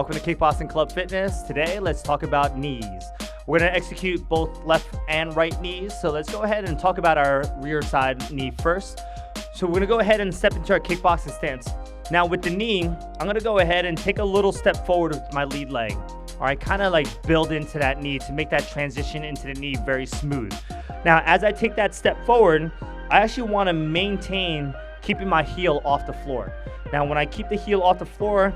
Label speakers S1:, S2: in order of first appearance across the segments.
S1: Welcome to Kickboxing Club Fitness. Today, let's talk about knees. We're gonna execute both left and right knees. So let's go ahead and talk about our rear side knee first. So we're gonna go ahead and step into our kickboxing stance. Now with the knee, I'm gonna go ahead and take a little step forward with my lead leg. All right, kind of like build into that knee to make that transition into the knee very smooth. Now, as I take that step forward, I actually wanna maintain keeping my heel off the floor. Now, when I keep the heel off the floor,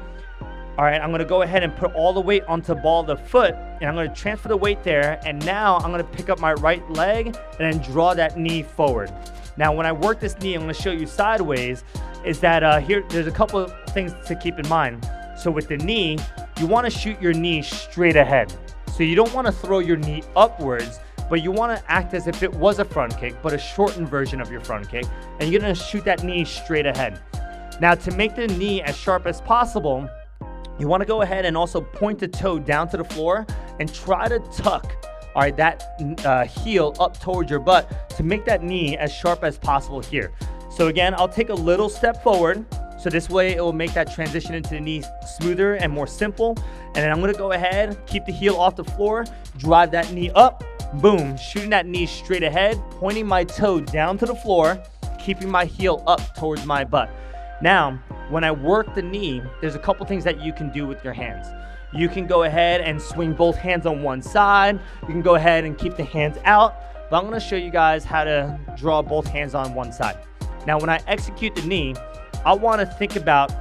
S1: all right, I'm gonna go ahead and put all the weight onto the ball of the foot, and I'm gonna transfer the weight there, and now I'm gonna pick up my right leg and then draw that knee forward. Now, when I work this knee, I'm gonna show you sideways, is that here, there's a couple of things to keep in mind. So with the knee, you wanna shoot your knee straight ahead. So you don't wanna throw your knee upwards, but you wanna act as if it was a front kick, but a shortened version of your front kick, and you're gonna shoot that knee straight ahead. Now, to make the knee as sharp as possible, you want to go ahead and also point the toe down to the floor and try to tuck, all right, that heel up towards your butt to make that knee as sharp as possible here. So again, I'll take a little step forward. So this way it will make that transition into the knee smoother and more simple. And then I'm going to go ahead, keep the heel off the floor, drive that knee up, boom, shooting that knee straight ahead, pointing my toe down to the floor, keeping my heel up towards my butt. Now, when I work the knee, there's a couple things that you can do with your hands. You can go ahead and swing both hands on one side. You can go ahead and keep the hands out, but I'm gonna show you guys how to draw both hands on one side. Now, when I execute the knee, I wanna think about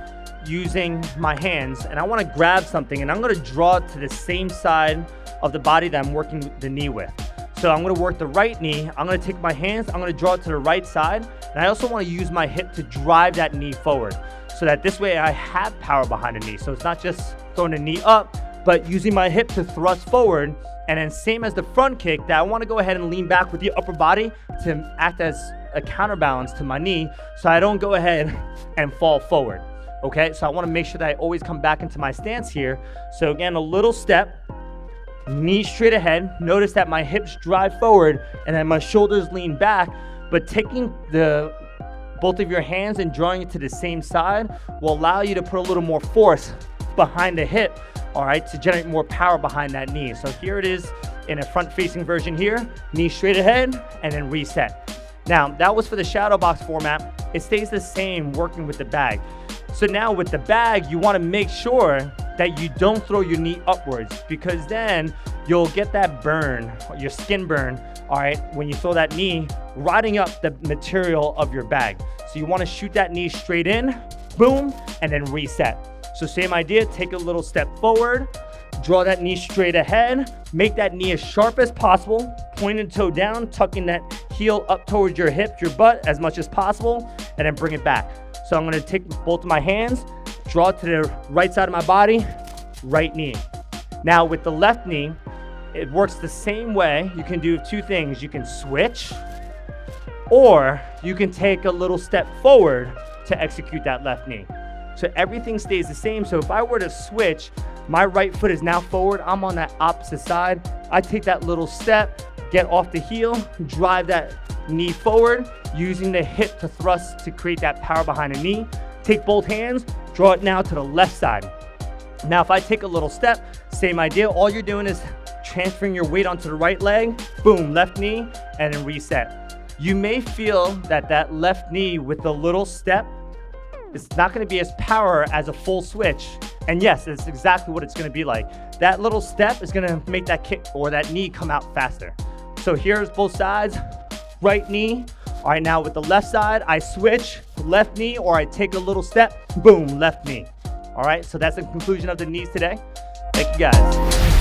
S1: using my hands, and I wanna grab something, and I'm gonna draw it to the same side of the body that I'm working the knee with. So I'm gonna work the right knee, I'm gonna take my hands, I'm gonna draw it to the right side, and I also wanna use my hip to drive that knee forward, so that this way I have power behind the knee. So it's not just throwing the knee up, but using my hip to thrust forward, and then same as the front kick, that I wanna go ahead and lean back with the upper body to act as a counterbalance to my knee, so I don't go ahead and fall forward, okay? So I wanna make sure that I always come back into my stance here. So again, a little step, knee straight ahead. Notice that my hips drive forward and then my shoulders lean back, but taking both of your hands and drawing it to the same side will allow you to put a little more force behind the hip, all right, to generate more power behind that knee. So here it is in a front-facing version here, knee straight ahead and then reset. Now, that was for the shadow box format. It stays the same working with the bag. So now with the bag, you wanna make sure that you don't throw your knee upwards, because then you'll get that burn, your skin burn, all right, when you throw that knee, riding up the material of your bag. So you wanna shoot that knee straight in, boom, and then reset. So same idea, take a little step forward, draw that knee straight ahead, make that knee as sharp as possible, pointed toe down, tucking that heel up towards your hip, your butt as much as possible, and then bring it back. So I'm gonna take both of my hands, draw it to the right side of my body, right knee. Now with the left knee, it works the same way. You can do two things. You can switch, or you can take a little step forward to execute that left knee. So everything stays the same. So if I were to switch, my right foot is now forward, I'm on that opposite side. I take that little step, get off the heel, drive that knee forward, using the hip to thrust to create that power behind the knee. Take both hands, draw it now to the left side. Now, if I take a little step, same idea. All you're doing is transferring your weight onto the right leg, boom, left knee, and then reset. You may feel that that left knee with the little step, it's not gonna be as power as a full switch. And yes, it's exactly what it's gonna be like. That little step is gonna make that kick or that knee come out faster. So here's both sides, right knee. All right, now with the left side, I switch, left knee, or I take a little step, boom, left knee. All right, so that's the conclusion of the knees today. Thank you guys.